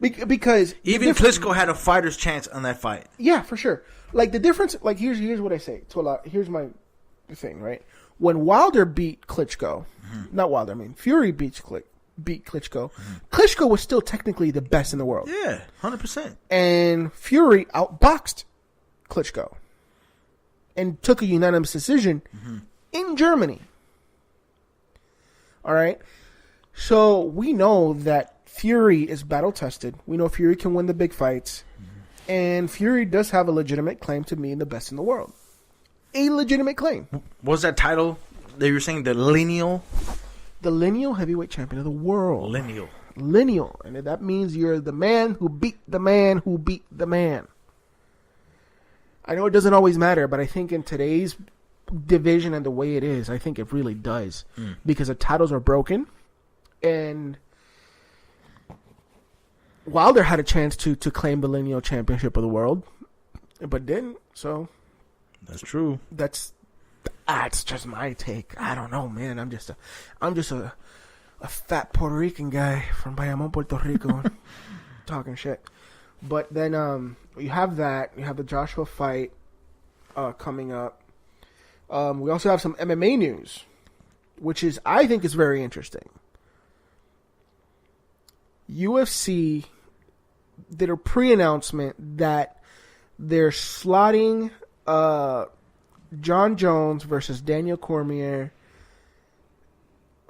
Because even Klitschko had a fighter's chance on that fight. Yeah, for sure. Like the difference, like here's what I say to a lot. Here's my thing, right? When Wilder beat Klitschko, not Wilder, I mean Fury beat Klitschko. Klitschko was still technically the best in the world. Yeah, 100%. And Fury outboxed Klitschko and took a unanimous decision in Germany. All right, so we know that Fury is battle tested. We know Fury can win the big fights. And Fury does have a legitimate claim to being the best in the world. A legitimate claim. What was that title that you were saying? The lineal? The lineal heavyweight champion of the world. Lineal. And that means you're the man who beat the man who beat the man. I know it doesn't always matter, but I think in today's division and the way it is, I think it really does. Because the titles are broken. And Wilder had a chance to claim the lineal championship of the world, but didn't. So that's true. That's just my take. I don't know, man. I'm just a fat Puerto Rican guy from Bayamon, Puerto Rico, talking shit. But then you have that. You have the Joshua fight coming up. We also have some MMA news, which I think is very interesting. UFC did a pre-announcement that they're slotting John Jones versus Daniel Cormier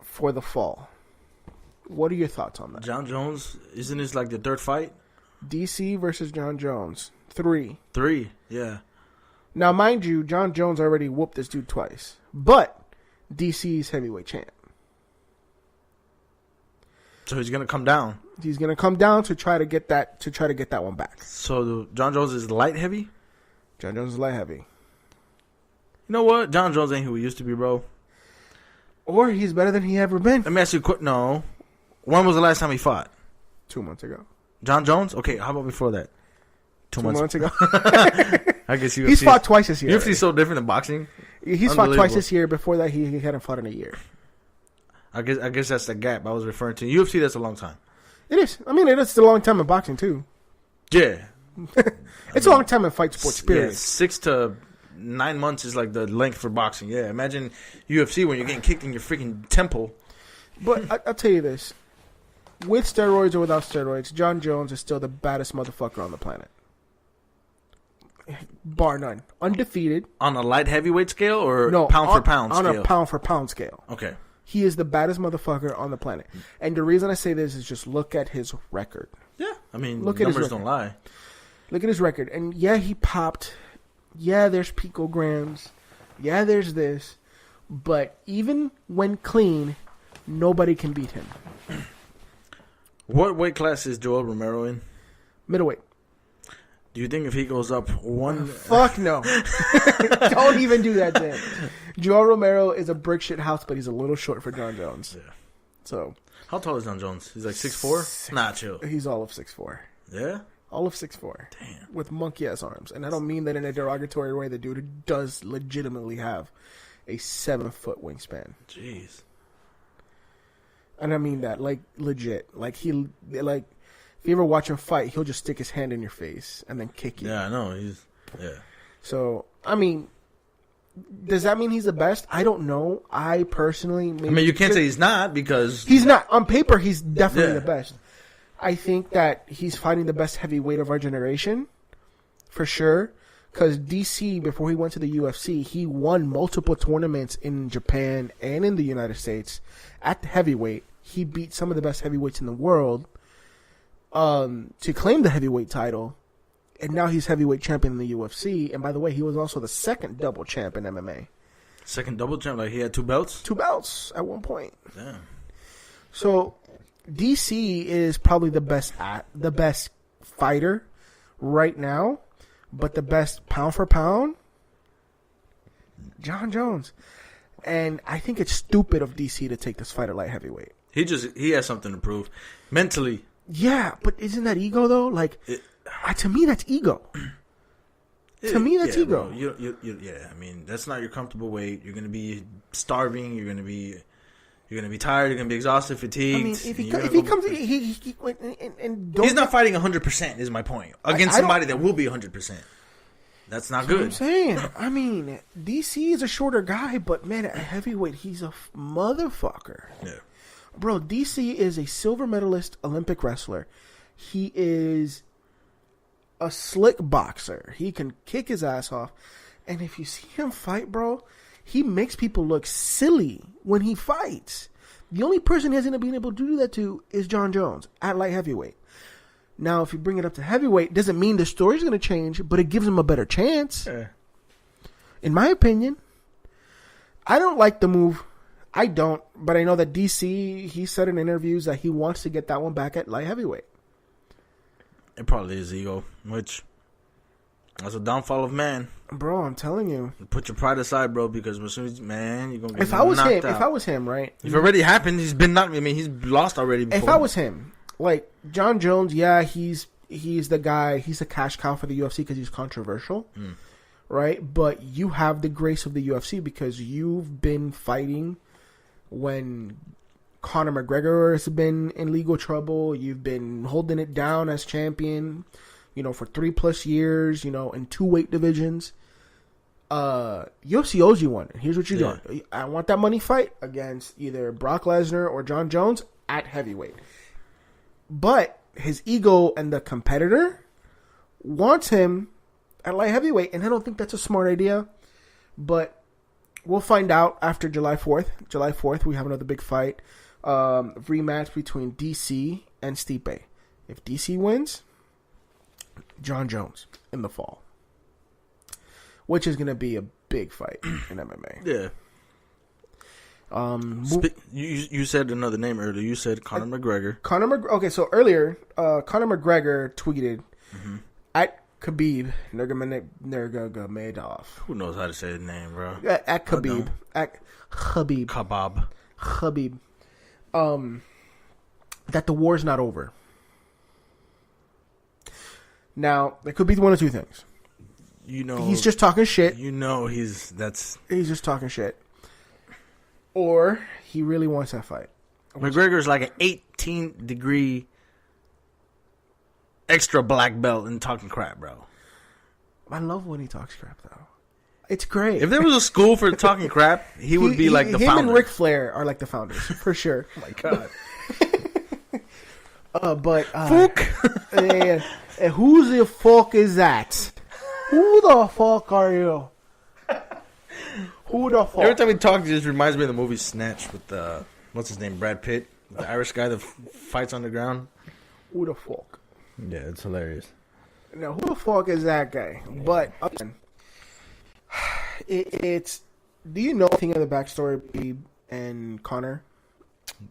for the fall. What are your thoughts on that? John Jones, isn't this like the third fight? DC versus John Jones. 3, yeah. Now, mind you, John Jones already whooped this dude twice. But DC's heavyweight champ. So he's gonna come down. He's gonna come down to try to get that one back. So John Jones is light heavy. John Jones is light heavy. You know what? John Jones ain't who he used to be, bro. Or he's better than he ever been. Let me ask you a quick. No, when was the last time he fought? 2 months ago. John Jones? Okay, how about before that? 2 months ago. I guess UFC, he's fought twice this year. UFC's so different than boxing. He's fought twice this year. Before that, he hadn't fought in a year. I guess that's the gap I was referring to. UFC, that's a long time. It is. I mean, it's a long time in boxing too. Yeah, it's a long time in fight sports. Period. Yeah, 6 to 9 months is like the length for boxing. Yeah, imagine UFC when you're getting kicked in your freaking temple. But I'll tell you this: with steroids or without steroids, John Jones is still the baddest motherfucker on the planet, bar none, undefeated. On a light heavyweight scale or no, pound for pound scale? On a pound for pound scale. Okay. He is the baddest motherfucker on the planet. And the reason I say this is just look at his record. Yeah. I mean, look at numbers don't lie. Look at his record. And yeah, he popped. Yeah, there's picograms. Yeah, there's this. But even when clean, nobody can beat him. What weight class is Joel Romero in? Middleweight. Do you think if he goes up one... Fuck no. Don't even do that, Dan. Joel Romero is a brick shit house, but he's a little short for John Jones. Yeah. So. How tall is John Jones? He's like 6'4"? Nah, chill. He's all of 6'4". Yeah? All of 6'4". Damn. With monkey-ass arms. And I don't mean that in a derogatory way. The dude does legitimately have a 7-foot wingspan. Jeez. And I mean that, like, legit. Like, if you ever watch him fight, he'll just stick his hand in your face and then kick you. Yeah, I know. Yeah. So, I mean, does that mean he's the best? I don't know. I personally... you can't say he's not because... He's not. On paper, he's definitely the best. I think that he's fighting the best heavyweight of our generation, for sure. Because DC, before he went to the UFC, he won multiple tournaments in Japan and in the United States at the heavyweight. He beat some of the best heavyweights in the world to claim the heavyweight title. And now he's heavyweight champion in the UFC. And by the way, he was also the second double champ in MMA. Second double champ? Like he had 2 belts? 2 belts at one point. Damn. So DC is probably the best fighter right now. But the best pound for pound, John Jones. And I think it's stupid of DC to take this fight at light heavyweight. He has something to prove. Mentally. Yeah, but isn't that ego though? Like, to me, that's ego. To me, that's ego. Bro, I mean, that's not your comfortable weight. You're going to be starving. You're going to be You're gonna be tired. You're gonna be exhausted, fatigued. I mean, if he comes, he's not fighting 100%. Is my point against somebody that will be 100%. That's not good. I'm saying. I mean, DC is a shorter guy, but man, at heavyweight, he's a motherfucker. Yeah, bro. DC is a silver medalist Olympic wrestler. He is a slick boxer. He can kick his ass off, and if you see him fight, bro, he makes people look silly when he fights. The only person he hasn't been able to do that to is John Jones at light heavyweight. Now, if you bring it up to heavyweight, doesn't mean the story's going to change, but it gives him a better chance. Yeah. In my opinion, I don't like the move. I don't, but I know that DC, he said in interviews that he wants to get that one back at light heavyweight. It probably is ego, which that's a downfall of man. Bro, I'm telling you. Put your pride aside, bro, because as soon as, man, you're going to get If I was him, right? If it already happened, he's been knocked. I mean, he's lost already before. If I was him, like, John Jones, yeah, he's the guy, he's a cash cow for the UFC because he's controversial, right? But you have the grace of the UFC because you've been fighting when Conor McGregor has been in legal trouble. You've been holding it down as champion, for 3+ years, in 2 weight divisions. UFC owes you one. Here's what you're doing. I want that money fight against either Brock Lesnar or John Jones at heavyweight. But his ego and the competitor wants him at light heavyweight, and I don't think that's a smart idea. But we'll find out after July 4th. July 4th, we have another big fight. Rematch between DC and Stipe. If DC wins, John Jones in the fall. Which is going to be a big fight in MMA. Yeah. You said another name earlier. You said Conor McGregor. Okay, so earlier, Conor McGregor tweeted at Khabib Nurmagomedov. Who knows how to say his name, bro? At Khabib. At Khabib. Khabib. That the war's not over. Now, it could be one of two things. He's just talking shit. He's just talking shit. Or he really wants that fight. McGregor's like an 18-degree extra black belt in talking crap, bro. I love when he talks crap, though. It's great. If there was a school for talking crap, he would be like the founder. Him and Ric Flair are like the founders, for sure. Oh, my God. Fuck. Who the fuck is that? Who the fuck are you? Who the fuck? Every time we talk, it just reminds me of the movie Snatch with what's his name, Brad Pitt, the Irish guy that fights on the ground. Who the fuck? Yeah, it's hilarious. Now, who the fuck is that guy? But it's. Do you know anything of the backstory of Khabib and Conor?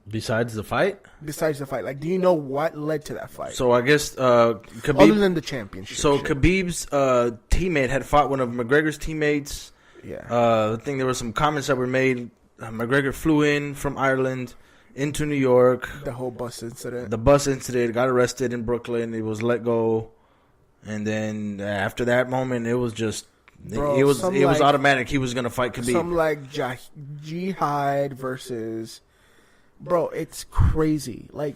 Besides the fight? Like, do you know what led to that fight? So I guess Khabib, other than the championship. So Khabib's teammate had fought one of McGregor's teammates. Yeah. I think there were some comments that were made. McGregor flew in from Ireland into New York. The whole bus incident. Got arrested in Brooklyn. He was let go, and then after that moment, it was just. Bro, it was automatic. He was gonna fight Khabib. Some like jihad versus. Bro, it's crazy. Like,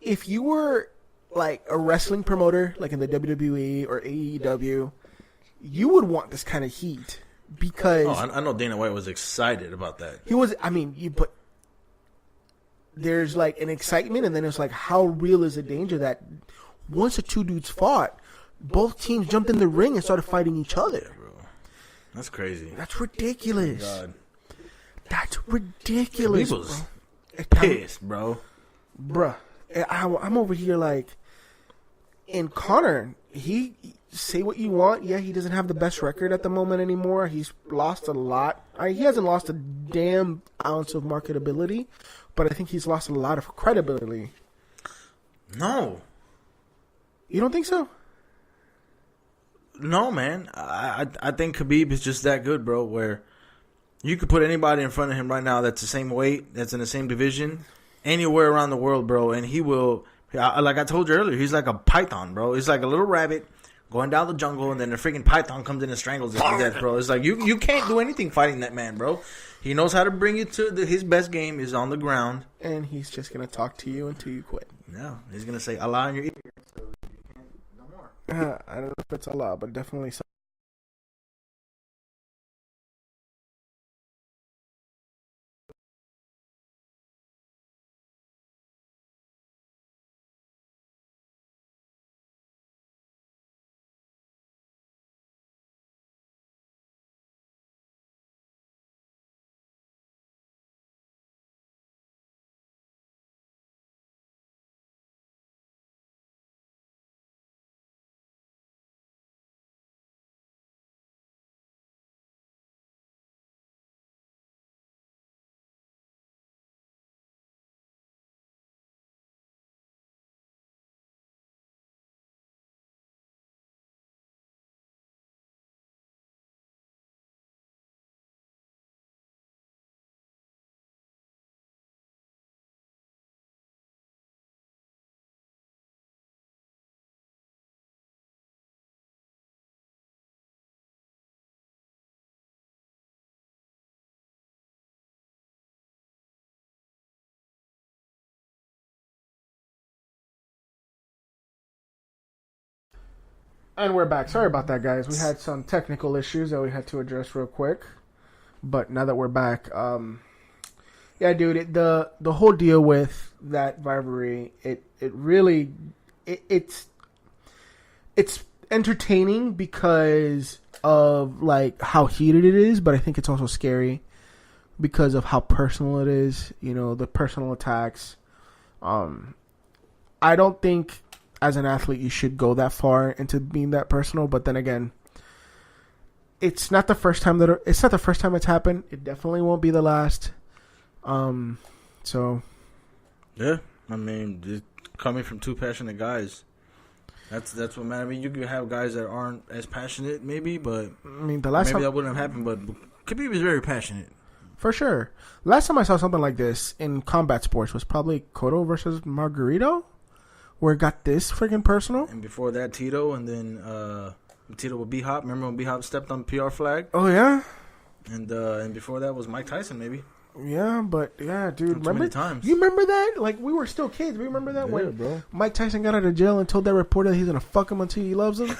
if you were like a wrestling promoter, like in the WWE or AEW, you would want this kind of heat because. Oh, I know Dana White was excited about that. He was. I mean, but there's like an excitement, and then it's like, how real is the danger that once the two dudes fought, both teams jumped in the ring and started fighting each other. Yeah, bro. That's crazy. That's ridiculous. Oh, God. That's ridiculous. He was pissed, bro. Bruh. I'm over here like, in Conor, he say what you want. Yeah, he doesn't have the best record at the moment anymore. He's lost a lot. He hasn't lost a damn ounce of marketability, but I think he's lost a lot of credibility. No. You don't think so? No, man. I think Khabib is just that good, bro, where you could put anybody in front of him right now that's the same weight, that's in the same division, anywhere around the world, bro, and he will, like I told you earlier, he's like a python, bro. He's like a little rabbit going down the jungle, and then a freaking python comes in and strangles him to death, bro. It's like you can't do anything fighting that man, bro. He knows how to bring you to his best game is on the ground, and he's just gonna talk to you until you quit. Yeah, he's gonna say Allah in your ear, so you can't no more. I don't know if it's Allah, but definitely. And we're back. Sorry about that, guys. We had some technical issues that we had to address real quick. But now that we're back, yeah, dude, the whole deal with that rivalry, it's entertaining because of like how heated it is, but I think it's also scary because of how personal it is. You know, the personal attacks. I don't think, as an athlete, you should go that far into being that personal. But then again, it's not the first time it's happened. It definitely won't be the last. So, yeah, I mean, just coming from two passionate guys, that's what matters. I mean, you could have guys that aren't as passionate, maybe, but I mean, the last maybe time that wouldn't have happened. But Khabib is very passionate, for sure. Last time I saw something like this in combat sports was probably Cotto versus Margarito, where it got this freaking personal. And before that, Tito, and then Tito with B-Hop. Remember when B-Hop stepped on the PR flag? Oh, yeah? And before that was Mike Tyson, maybe. Yeah, but, yeah, dude. Remember? Many times. You remember that? Like, we were still kids. We remember that when bro. Mike Tyson got out of jail and told that reporter that he's going to fuck him until he loves him?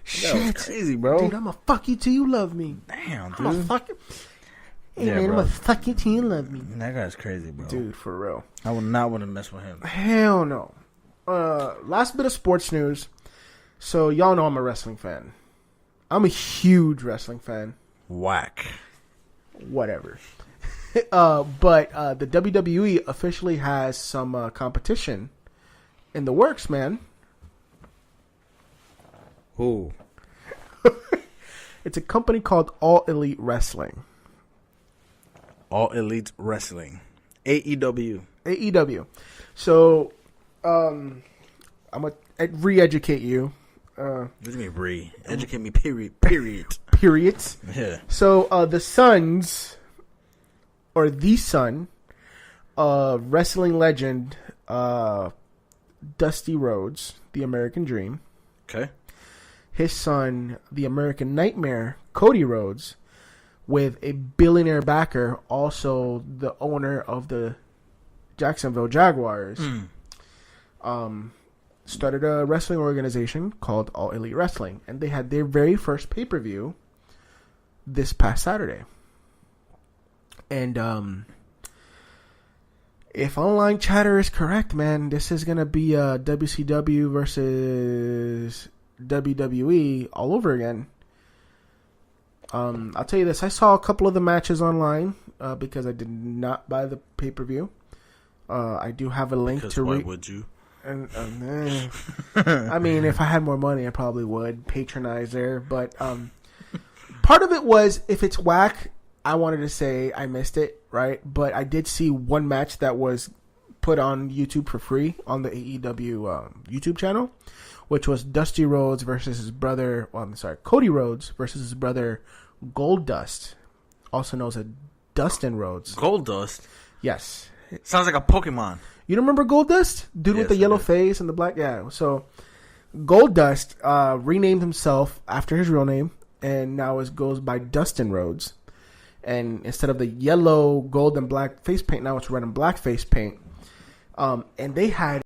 Shit. That was crazy, bro. Dude, I'm going to fuck you till you love me. Damn, dude. I'm going to fuck you. Hey, yeah, man, bro. I'm going to fuck you till you love me. That guy's crazy, bro. Dude, for real. I would not want to mess with him. Hell no. Last bit of sports news. So, y'all know I'm a wrestling fan. I'm a huge wrestling fan. Whack. Whatever. But the WWE officially has some competition in the works, man. Who? It's a company called All Elite Wrestling. All Elite Wrestling. AEW. AEW. So, I'm going to re-educate you. What do you mean re? Educate me, period. Periods. Yeah. So, the Sons, or the son of wrestling legend Dusty Rhodes, the American Dream. Okay. His son, the American Nightmare, Cody Rhodes, with a billionaire backer, also the owner of the Jacksonville Jaguars, started a wrestling organization called All Elite Wrestling. And they had their very first pay-per-view this past Saturday. And if online chatter is correct, man, this is going to be WCW versus WWE all over again. I'll tell you this. I saw a couple of the matches online because I did not buy the pay-per-view. I do have a link because to why would you? And I mean, if I had more money, I probably would patronize there. But part of it was, if it's whack, I wanted to say I missed it, right? But I did see one match that was put on YouTube for free on the AEW YouTube channel, which was Dusty Rhodes versus his brother. Well, I'm sorry, Cody Rhodes versus his brother Goldust, also known as Dustin Rhodes. Goldust? Yes. Sounds like a Pokemon. You don't remember Goldust? Dude with Yes, the I yellow do. face and the black. Yeah. So Goldust renamed himself after his real name, and now it goes by Dustin Rhodes. And instead of the yellow, gold, and black face paint, now it's red and black face paint. And they had